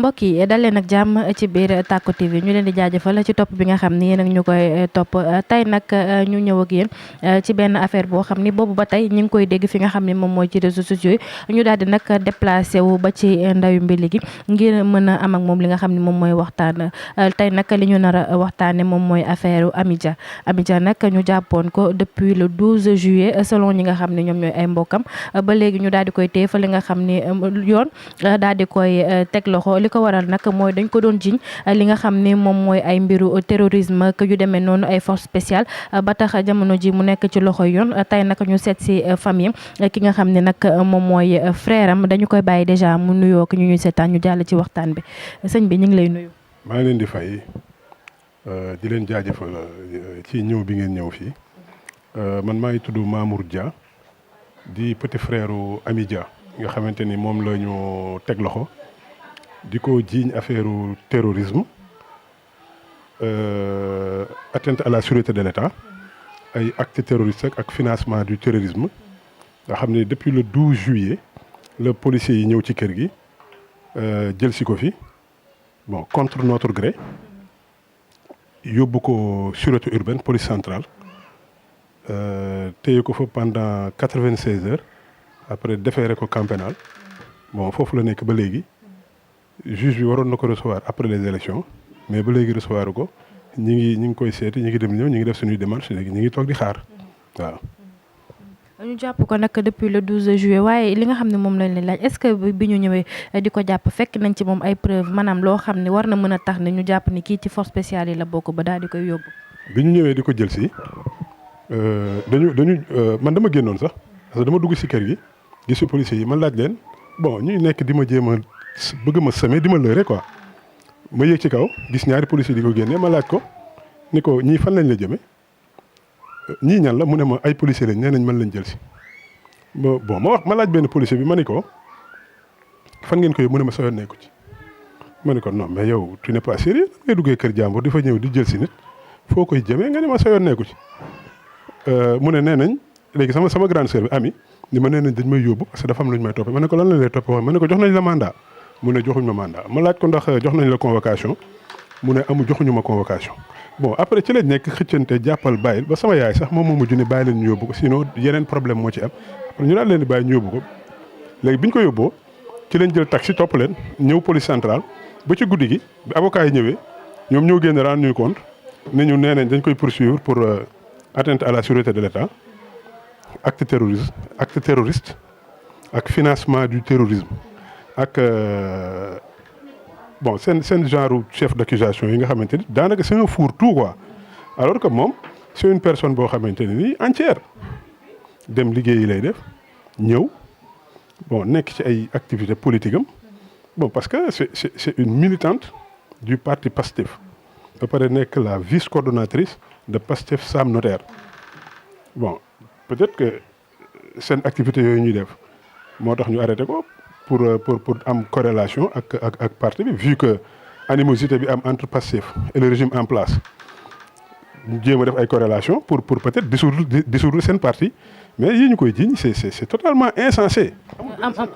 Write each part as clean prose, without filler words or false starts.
mbokk yi dal leen ak jàmm ci biir Tacko TV ñu leen di jaajëfal ci topp bi nga xam ni yéen ak ñu koy topp tey nag ñu ñëw ak yéen ci benn affaire boo xam ni boobu ba tey ñu ngi koy dégg fi nga xam ne moom mooy ci réseaux sociaux yi ñu daal di nag déplacé wu ba ci ndayu mbili gi ngir mën a am ak moom li nga xam ne moom mooy waxtaan tey nag li ñu nar a waxtaane moom mooy affaire Amy Dia. Amy Dia nag ñu jàppoon ko depuis le 12 juillet selon ñi nga xam ne ñoom ñooy ay mbokkam ba léegi ñu daal di koy téye fa li nga xam ni yoon daal di koy teg loxo li ko waral nag mooy dañ ko doon jiñ li nga xam ni moom mooy ay mbiru terrorisme que yu demee noonu ay force spéciale ba tax jamono ji mu nekk ci loxo yoon tey nag ñu seet si famille ki nga xam ne nag moom mooy frère am dañu koy bàyyi déjà mu nuyoo ko ñu ñuy seetaan ñu jàll ci waxtaan bi sëñ bi ñu ngi lay nuyu. maa ngi leen di fay di leen jaajëfal ci ñëw bi ngeen ñëw fii man maa ngi tudd Mamour Dia di petit frère Amy Dia nga xamante ni moom la ñu teg loxo. di ko jiiñ affaire terrorisme atteinte à la sûreté de l'État ay actes terroristes ak financement du terrorisme nga xam ne depuis le 12 juillet le policier yi ñëw ci kër gi jël si ko fi bon contre notre gré yóbbu ko sûreté urbaine police centrale téye ko fa pendant 96 heures après déféré ko camp pénal bon foofu la nekk ba léegi. juge bi waroon na ko recevoir après les élections mais ba léegi recevoir ko ñi ngi koy seeti ñi ngi dem ñëw ñi ngi def suñuy démarche léegi ñi ngi toog di xaar waaw. ñu jàpp ko nag depuis le 12 juillet waaye li nga xam ne moom lañ leen laaj est-ce que bi ñu ñëwee di ko jàpp fekk nañ ci moom ay preuve maanaam loo xam ne war na mën a tax ne ñu jàpp ni kii ci force spéciale yi la bokk ba daal di koy yóbbu. bi ñu ñëwee di ko jël si dañu man dama génnoon sax parce que dama dugg si kër gi gis si policiers yi man laaj leen bon ñuy nekk di ma jéem a bëgg ma semé di ma lëre quoi ma yéeg ci kaw gis ñaari policiers di ko génne ma laaj ko ni ko ñii fan lañ la jëme ñii ñan la mu ne ma ay policiers lañ nee nañ mën lañ jël si bon ma laaj benn policier bi ma ni ko fan ngeen ko yóbbu mu ne ma sa yoon nekku ci ma ni ko non mais yow tu n'es pas sérieux ngay duggee kër jàmbur di fa ñëw di jël si nit foo koy jëmee nga ne ma sa yoon nekku ci mu ne nee nañ léegi sama grande sœur bi Ami ni ma nee nañ dañ may yóbbu parce que dafa am lu ñu may toppee ma ne ko lan la lay toppee woon ma ne ko jox nañ la mandat mu ne joxuñ ma mandat ma laaj ko ndax jox nañ la convocation mu ne joxuñu ma convocation bon après ci lañ nekk xëccante jàppal bàyyil ba sama yaay sax moom moo mujj ni bàyyi leen ñu yóbbu ko sinon yeneen problème moo ci am après ñu daal leen di bàyyi ñu yóbbu ko léegi bi ñu ko yóbboo ci lañ jël taxi topp leen ñëw police centrale ba ci guddi gi bi avocat yi ñëwee ñoom ñoo génn rendre ñu compte ne ñu nee nañ dañ koy poursuivre pour atteinte à la sûreté de l'État acte terroriste ak financement du terrorisme ak bon seen genre chef d'accusation yi nga xamante ni daanaka c'est un fourre-tout quoi alors que moom c'est une personne boo xamante ne nii entière dem liggéeyi lay def ñëw bon nekk ci ay activités politiques am bon parce que c'est une militante du parti PASTEF ba pare nekk la vice-coordonnatrice de PASTEF Sam Notaire bon peut-être que seen activité yooyu ñuy def moo tax ñu arrêté ko pour am corrélation ak parti bi vu que animosité bi am entre PASTEF et le régime en place ñu jéem a def ay corrélation pour peut-être dissoudre seen parti mais yii ñu koy jiiñ c'est totalement insensé.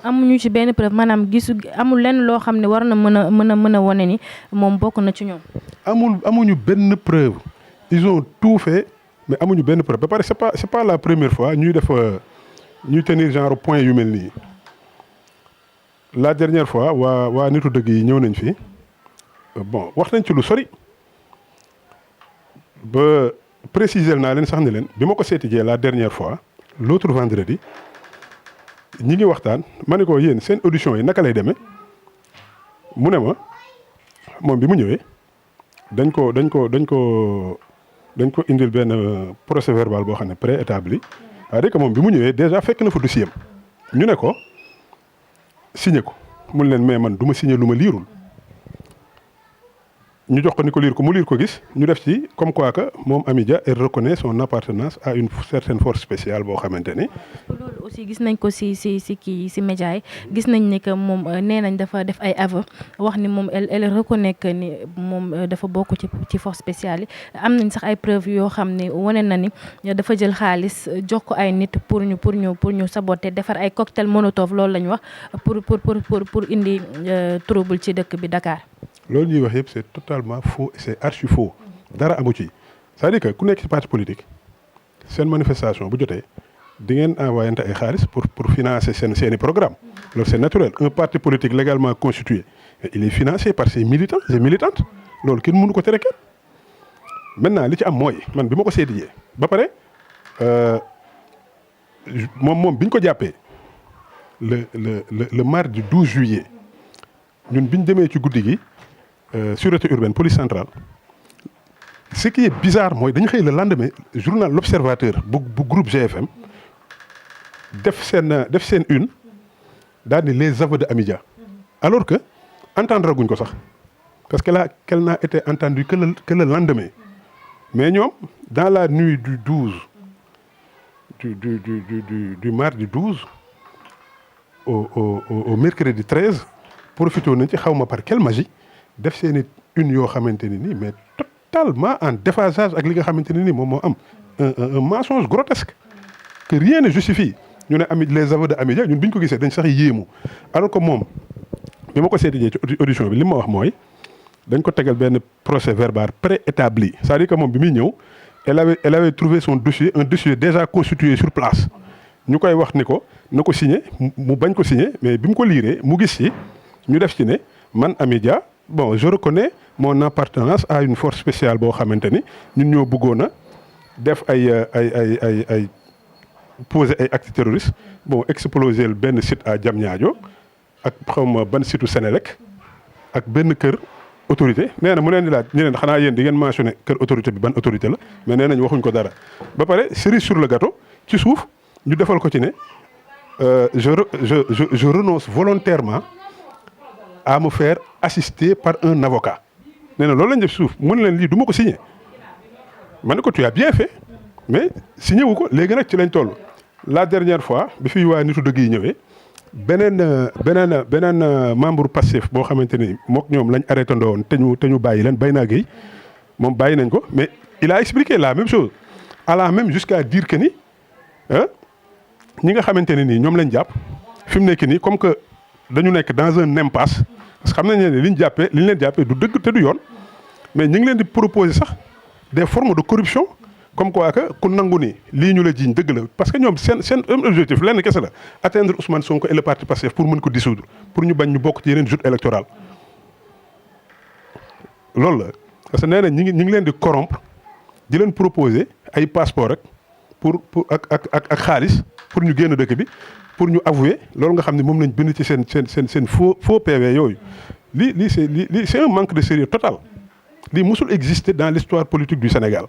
amuñu ci benn preuve maanaam amul lenn loo xam ne war na mën a wane ni moom bokk na ci ñoom. amuñu benn preuve ils ont tout fait mais amuñu benn preuve ba pare c'est pas la première fois ñuy tenir genre point yu mel nii. La dernière fois waa nitu dëgg yi ñëw nañ fi bon wax nañ ci lu sori ba préciser naa leen sax ni leen bi ma ko seeti jee la dernière fois l'autre vendredi ñi ngi waxtaan ma ne ko yéen seen audition yi naka lay demee mu ne ma moom bi mu ñëwee dañ ko indil benn procès verbal boo xam ne préétabli c'est-à-dire que moom bi mu ñëwee déjà fekk na fa dossier am ñu ne ko signé ko mun leen mais man du ma signé lu ma liirul ñu jox ko ni ko lire ko mu lire ko gis ñu def ci comme quoi que moom Amy Dia elle reconnaît son appartenance à une certaine force spéciale boo xamante ni. loolu aussi gis nañ ko si média yi gis nañ ni que moom nee nañ dafa def ay aveu wax ni moom elle reconnaît que ni moom dafa bokk ci force spéciale yi am nañ sax ay preuves yoo xam ne wane na ni dafa jël xaalis jox ko ay nit pour ñu saboter defar ay cocktail molotov loolu lañ wax pour indi trouble ci dëkk bi Dakar. loolu ñuy wax yëpp c'est totalement faux et c'est archi faux dara amu ci c'est-à-dire que ku nekk ci parti politique seen manifestation bu jotee di ngeen envoyante ay xaalis pour financer seeni programme loolu c'est naturel un parti politique légalement constitué il est financé par ses militants et militantes loolu kenn mënu ko tere kenn maintenant li ci am mooy man bi ma ko seetijee ba pare moom bi ñu ko jàppee le mardi 12 juillet ñun bi ñu demee ci guddi gi sûreté urbaine police centrale ce qui est bizarre mooy dañu xëy le lendemain journal l'Observateur bu groupe GFM def seen une daal ni les aveux de Amy Dia alors que entendre guñ ko sax parce que là qu'elle n'a été entendue que le lendemain mais ñoom dans la nuit du 12 du mardi 12 au mercredi 13 profité nañ ci xawma par quelle magie def seeni une yoo xamante ni nii mais totalement en déphasage ak li nga xamante ni nii moom moo am un mensonge grotesque que rien ne justifie ñu ne les aveux de Amy Dia ñun bi ñu ko gisee dañ sax yéemu alors que moom bi ma ko seetijee ci audition bi li ma wax mooy dañ ko tegal benn procès verbal préétabli c'est-à-dire que moom bi muy ñëw elle avait trouvé son dossier un dossier déjà constitué sur place ñu koy wax ni ko na ko signé mu bañ ko signé mais bi mu ko liiree mu gis ci ñu def ci ne man Amy Dia bon je reconnais mon appartenance à une force spéciale boo xamante ni ñun ñoo bëggoon a def ay poser ay actes terroristes bon exploser benn site à Diamniadio ak xawma ban site u Sénélec ak benn kër autorité nee na mu leen di laaj ñu leen xanaa yéen di ngeen mentionné kër autorité bi ban autorité la mais nee nañ waxuñ ko dara ba pare cerise sur le gâteau ci suuf ñu defal ko ci ne je renonce volontairement à me faire assister par un avocat nee na loolu lañ def suuf mën leen lii du ma ko signé ma ne ko tu as bien fait mais signé wu ko léegi nag ci lañ toll la dernière fois bi fi waa nitu dëgg yi ñëwee beneen membre Pastef boo xamante ni mook ñoom lañ arrêté ndowoon te ñu bàyyi leen bay naa géey moom bàyyi nañ ko mais il a expliqué la même chose allant même jusqu'à dire que ni ñi nga xamante ne nii ñoom lañ jàpp fi mu nekk nii comme que dañu nekk dans un impasse parce que xam nañ ne li ñu leen jàppee du dëgg te du yoon mais ñu ngi leen di proposer sax des formes de corruption comme quoi que ku nangu ni lii ñu la jiiñ dëgg la parce que ñoom seen objectif lenn kese la atteindre Ousmane Sonko et le parti Pastef pour mën ko dissoudre pour ñu bañ ñu bokk ci yeneen joute électorale loolu la parce que nee na ñi ngi leen di corrompre di leen proposer ay passeport rek pour ak xaalis pour ñu génn dëkk bi pour ñu avouer loolu nga xam ne moom lañ bind ci seen faux PV yooyu lii c'est un manque de sérieux total lii musul exister dans l'histoire politique du Sénégal.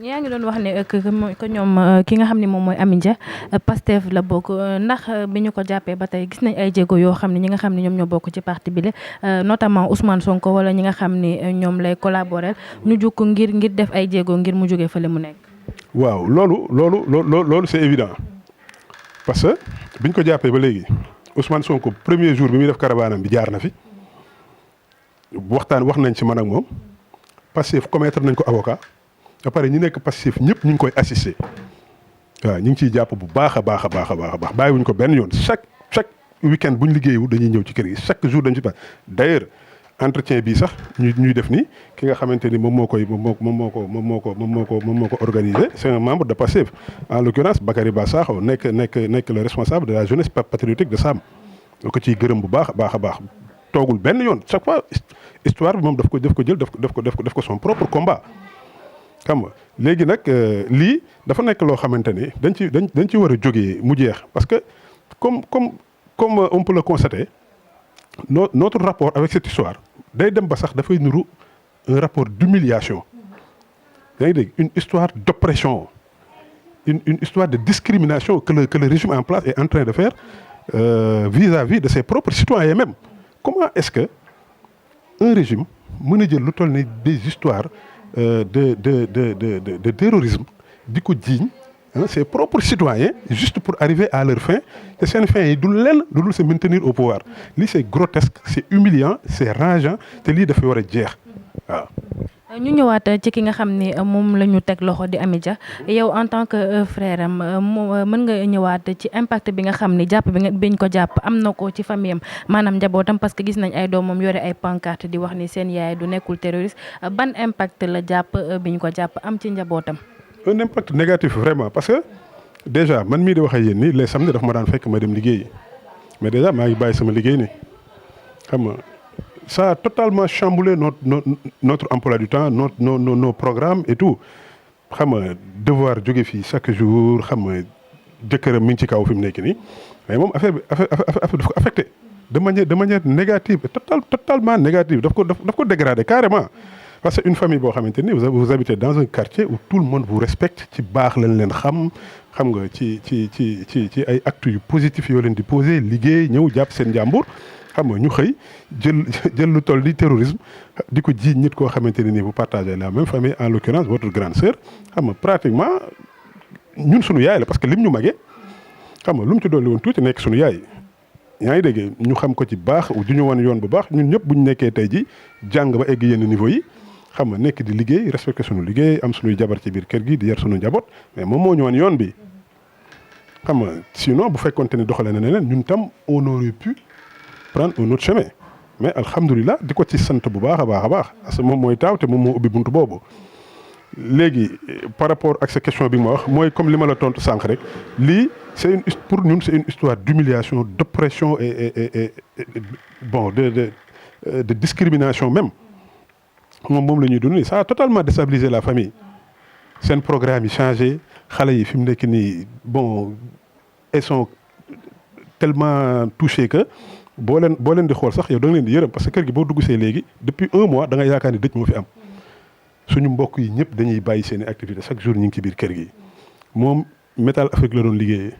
yaa ngi doon wax ne que ñoom ki nga xam ne moom mooy Amy Dia Pastef la bokk ndax bi ñu ko jàppee ba tey gis nañ ay jéego yoo xam ne ñi nga xam ne ñoom ñoo bokk ci parti bi la notamment Ousmane Sonko wala ñi nga xam ne ñoom lay collaborer ñu jukk ngir def ay jéego ngir mu jógee fële mu nekk. waaw loolu c'est évident parce que biñ ko jàppee ba léegi Ousmane Sonko premier jour bi muy def caravanam bi jaar na fi wax nañ ci man ak moom Pastef commettre nañ ko avocat. ba pare ñi nekk Pastef ñëpp ñu ngi koy assister waaw ñu ngi ciy jàpp bu baax a baax bàyyiwuñ ko benn yoon chaque week-end bu ñu liggéeyu dañuy ñëw ci kër gi chaque jour dañu ci pas d'ailleurs entretien bii sax ñuy def nii ki nga xamante ni moom moo ko organisé c'est un membre de Pastef en l'occurrence Bakary Ba Sakho nekk le responsable de la jeunesse patriotique de Sam doo ko ciy gërëm bu baax a baax toogul benn yoon chaque fois histoire bi moom daf ko jël daf ko son propre combat. xam nga léegi nag lii dafa nekk loo xamante ni dañ ci war a jógee mu jeex parce que comme on peut le constater notre rapport avec cette histoire day dem ba sax dafay nuru un rapport d'humiliation yaa ngi dégg une histoire d'oppression une histoire de discrimination que le régime en place est en train de faire vis-à-vis de ses propres citoyens même comment est-ce que un régime mën a jël lu toll ni des histoires de terrorisme di ko jiiñ ses propres citoyens juste pour arriver à leur fin te seen fin yi du lenn lu dul se maintenir au pouvoir lii c'est grotesque c'est humiliant c'est rageant te lii dafay war a jeex waaw. ñu ñëwaat ci ki nga xam ni moom la ñu teg loxo di Amy Dia yow en tant que frère am mën nga ñëwaat ci impact bi nga xam ni jàpp biñ ko jàpp am na ko ci famille am maanaam njabootam parce que gis nañ ay doomam yore ay pancarte di wax ni seen yaay du nekkul terroriste ban impact la jàpp biñ ko jàpp am ci njabootam. Un impact négatif vraiment parce que déjà man mii di wax ak yéen nii les samedi dafa ma daan fekk ma dem liggéeyi mais déjà maa ngi bàyyi sama liggéey ni xam nga ça a totalement chamboulé notre emploi du temps nos programmes et tout xam nga devoir jóge fii chaque jour xam nga jëkkëram mi ngi ci kaw fi mu nekk nii mais moom affaire daf ko affecté de manière négative totalement négative daf ko dégradé carrément. Parce que une famille boo xamante ni vous habitez dans un quartier où tout le monde vous respecte ci baax lañ leen xam nga ci ay actes yu positifs yoo leen di poser liggéey ñëw jàpp seen njàmbur xam nga ñu xëy jël lu toll di terrorisme di ko jiiñ nit koo xamante ne nii vous partagez la même famille en l'occurrence votre grande sœur xam nga pratiquement ñun sunu yaay la parce que lim ñu magee xam nga lu mu ci dolli woon tuuti nekk sunu yaay. yaa ngi dégg ñu xam ko ci baax du ñu wan yoon bu baax ñun ñëpp bu ñu nekkee tey ji jàng ba egg yenn niveau yi xam nga nekk di liggéey respecté sunu liggéey am sunuy jabar ci biir kër gi di yar sunu njaboot mais moom moo ñu wan yoon bi xam nga sinon bu fekkonte ni doxalee na neneen ñun tam on aurait pu prendre un autre chemin mais alhamdulilah di ko ci sant bu baax a baax parce que moom mooy taaw te moom moo ubbi buntu boobu. léegi par rapport ak sa question bi ma wax mooy comme li ma la tontu sànq rek lii pour ñun c'est une histoire d'humiliation d'oppression et bon de discrimination même moom la ñuy dund nii ça a totalement déstabilisé la famille seen programme yi changé xale yi fi mu nekk nii bon ils sont tellement touchés que boo leen di xool sax yow da nga leen di yërëm parce que kër gi boo dugg see léegi depuis un mois da nga yaakaar ni dëj moo fi am. suñu mbokk yi ñëpp dañuy bàyyi seen i activité chaque jour ñu ngi ci biir kër gi moom Métal Afrique la doon liggéeyee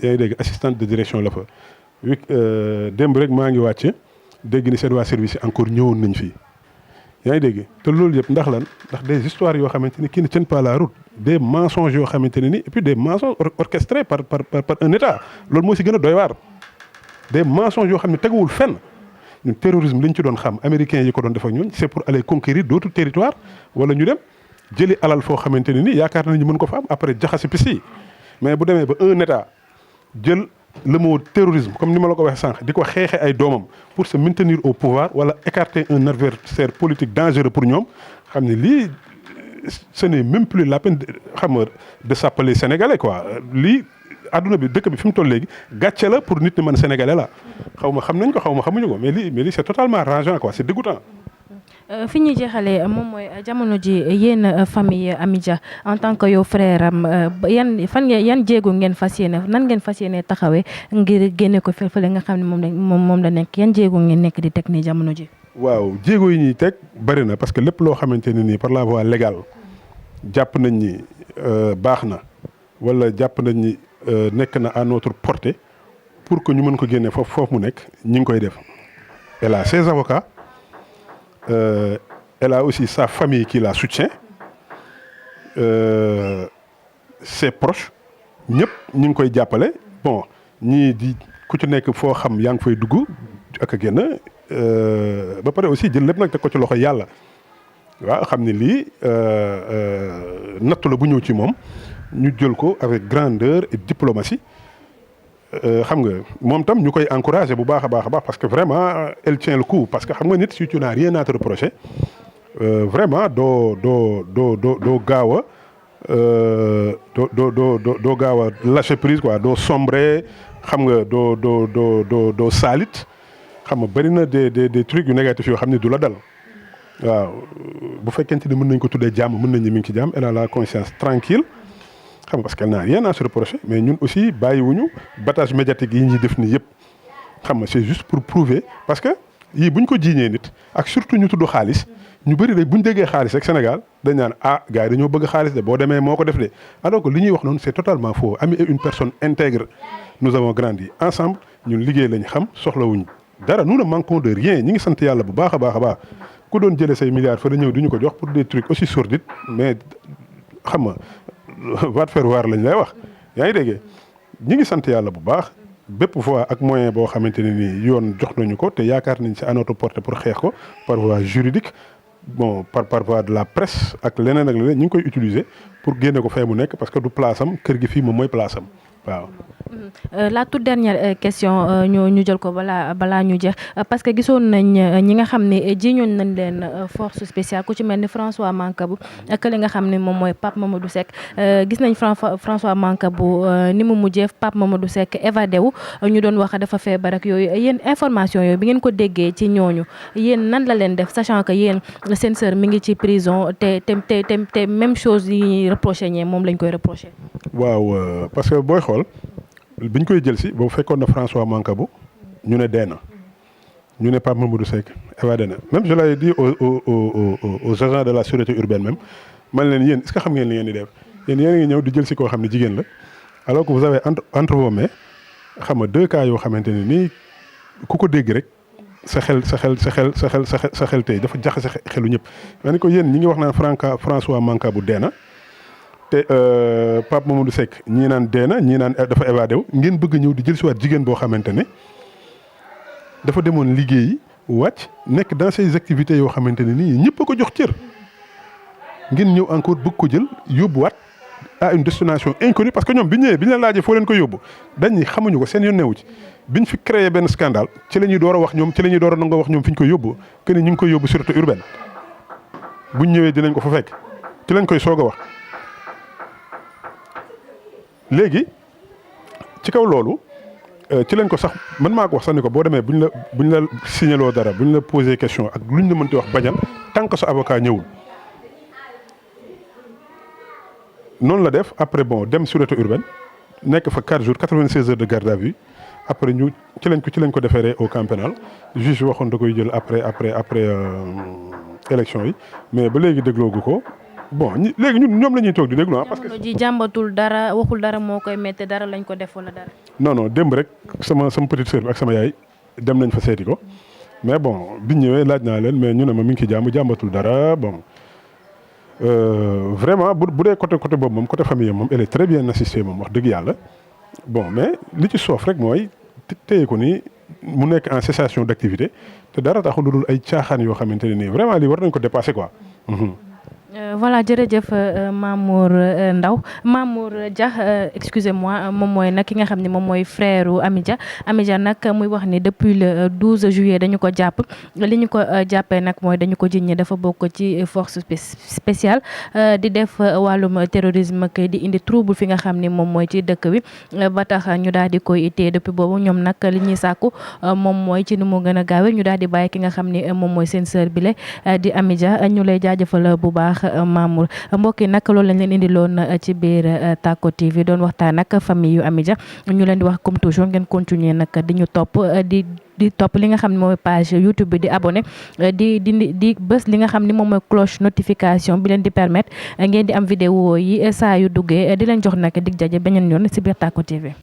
yaa ngi dégg assistante de direction la fa démb rek maa ngi wàcc dégg ni seen waa service yi encore ñëwoon nañ fii yaa ngi dégg te loolu yëpp ndax lan ndax des histoires yoo xamante ni qui ne tiennent pas la route des mensonges yoo xamante ne ni et puis des mensonges orchestrés par un état loolu moo si gën a doy waar des mensonges yoo xam ne teguwul fenn. ñun terrorisme li ñu ci doon xam américains yi ko doon def ak ñun c'est pour aller conquérir d'autres territoires wala ñu dem jëli alal foo xamante ne ni yaakaar nañu mën ko fa am après jaxase piste yi mais bu demee ba un état jël le mot terrorisme comme ni ma la ko waxee sànq di ko xeexe ay doomam pour se maintenir au pouvoir wala écarter un adversaire politique dangereux pour ñoom xam ne lii ce n'est même plus la peine xam nga de s'appeler sénégalais quoi lii. adduna bi dëkk bi fi mu toll léegi gàcce la pour nit ñi mën sénégalais la xaw ma xam nañ ko xaw ma xamuñu ko mais lii c'est totalement rageant quoi c'est dégoûtant. fi ñuy jeexalee moom mooy jamono ji yéen famille Amy Dia en tant que yow frère am yan jéego ngeen fas yéene nan ngeen fas yéene taxawee ngir génne ko fële nga xam ne moom la nekk yan jéego ngeen nekk di teg nii jamono ji. waaw jéego yi ñuy teg bari na parce que lépp loo xamante ne nii par la voie légale jàpp nañ ni baax na wala jàpp nañ ni. nekk na à notre portée pour que ñu mën ko génne foofu mu nekk ñi ngi koy def elle a ses avocats elle a aussi sa famille qui la soutient ses proches ñëpp ñi ngi koy jàppale bon ñii di ku ci nekk foo xam yaa ngi fay dugg ak a génn ba pare aussi jël lépp nag teg ko ci loxo yàlla waaw xam ne lii nattu la bu ñëw ci moom ñu jël ko avec grandeur et diplomatie xam nga moom tam ñu koy encourager bu baax a baax parce que vraiment elle tient le coup parce que xam nga nit si tu n'as rien à te reprocher vraiment doo gaaw a doo gaaw a lâcher prise quoi doo sombrer xam nga doo saalit xam nga bëri na des trucs yu négatifs yoo xam ne du la dal waaw bu fekkente ni mën nañ ko tuddee jàmm mën nañ ni mi ngi ci jàmm elle a la conscience tranquille xam nga parce qu'elle n'a rien à se reprocher mais ñun aussi bàyyiwuñu battage médiatique yi ñuy def nii yëpp xam nga c'est juste pour prouver parce que yii bu ñu ko jiiñee nit ak surtout ñu tudd xaalis ñu bëri rek bu ñu déggee xaalis rek Sénégal dañ naan gars yi dañoo bëgg xaalis de boo demee moo ko def de alors que li ñuy wax noonu c'est totalement faux Amy est une personne intègre nous avons grandi ensemble ñun liggéey lañ xam soxlawuñ dara nous ne manquons de rien ñi ngi sant yàlla bu baax a baax ku doon jëlee say milliards fa la ñëw di ñu ko jox pour des trucs aussi sordides mais xam nga va te faire voir lañ lay wax yaa ngi déggee ñi ngi sant yàlla bu baax bépp voie ak moyen boo xamante ne nii yoon jox nañu ko te yaakaar nañ si à notre portée pour xeex ko par voie juridique bon par voie de la presse ak leneen ñu ngi koy utiliser pour génne ko fee mu nekk parce que du place am kër gi fii moom mooy place am waaw. La toute dernière question ñu jël ko balaa ñu jeex parce que gisoon nañ ñi nga xam ne jiñoon nañ leen force spéciale ku ci mel ni François Mancabou ak li nga xam ne moom mooy Pape Mamadou Seck gis nañ François Mancabou ni mu mujjee Pape Mamadou Seck évadé wu ñu doon wax dafa feebar ak yooyu yéen information yooyu bi ngeen ko déggee ci ñooñu yéen nan la leen def sachant que yéen seen sœur mi ngi ci prison te même chose yi ñuy reproché ñee moom lañ koy reproché. waaw parce que booy xool. biñ koy jël si boobu fekkoon na François Mancabou ñu ne dee na ñu ne Pape Mamadou Seck évadé na même je l'avais dit aux agents de la sûreté urbaine même man leen yéen est-ce que xam ngeen li ngeen di def yéen yéen a ngi ñëw di jël si koo xam ne jigéen la alors que vous avez entre vos mains xam nga 2 cas yoo xamante ne nii ku ko dégg rek sa xel tey dafa jaxase xelu ñëpp. ma ne ko yéen ñi ngi wax naan François Mancabou dee na te Pape Mamadou Seck ñii naan dee na ñii naan dafa évadé wu ngeen bëgg ñëw di jël si waat jigéen boo xamante ne dafa demoon liggéeyi wàcc nekk dans ses activités yoo xamante ne nii ñëpp a ko jox cër ngeen ñëw encore bëgg ko jël yóbbuwaat à une destination inconnue parce que ñoom bi ñëwee bi ñu la laajee foo leen ko yóbbu dañ ni xamuñu ko seen yoon newu ci biñ fi créé benn scandale ci la ñuy door a wax ñoom ci la ñuy door a nangoo wax ñoom fi ñu ko yóbbu que ni ñu ngi koy yóbbu sûreté urbaine buñ ñëwee dinañ ko fa fekk ci lañ koy soog a wax. léegi ci kaw loolu ci lañ ko sax man maa ko wax sax ni ko boo demee buñ la signaloo dara buñ la posé question ak luñ la mënti wax bañal tant que sa avocat ñëwul. noonu la def après bon dem sûreté urbaine nekk fa 4 jours 96 heures de garde à vue après ñu ci lañ ko déféré au camp pénal juge waxoon da koy jël après élection yi mais ba léegi dégloogu ko. bon léegi ñoom la ñuy toog di déglu parce que ji jàmbatul dara waxul dara moo koy métti dara lañ ko def wala dara. non démb rek sama petite sœur bi ak sama yaay dem nañ fa seeti ko mais bon biñ ñëwee laaj naa leen mais ñu ne ma mi ngi ci jàmbatul dara bon vraiment bu dee côté boobu moom côté famille moom elle est très bien assistée moom wax dëgg yàlla bon mais li ci soof rek mooy téye ko ni mu nekk en cessation d'activité te dara taxul lu dul ay caaxaan yoo xamante ne nii vraiment lii war nañ ko dépasser quoi. voilà jërëjëf Mamour Dia excusez-moi moom mooy nag ki nga xam ne moom mooy frère Amy Dia nag muy wax ni depuis le 12 juillet dañu ko jàpp li ñu ko jàppee nag mooy dañu ko jiñ dafa bokk ci force spéciale di def wàllum terrorisme kay di indi trouble fi nga xam ni moom mooy ci dëkk bi ba tax ñu daal di koy ittee depuis boobu ñoom nag li ñuy sàkku moom mooy ci nu mu gën a gaawee ñu daal di bàyyi ki nga xam ni moom mooy seen sœur bi la di Amy Dia ñu lay jaajëfal bu baax Mamour mbokk yi nag loolu lañ leen indiloon ci biir Tacko TV doon waxtaan ak famille yu Amy Dia ñu leen di wax comme toujours ngeen continuer nag di ñu topp di topp li nga xam ne mooy page YouTube bi di abonné di bës li nga xam ni moom mooy cloche notification bi leen di permettre ngeen di am vidéo yi saa yu duggee di leen jox nag dig jaje beneen yoon ci biir Tacko TV.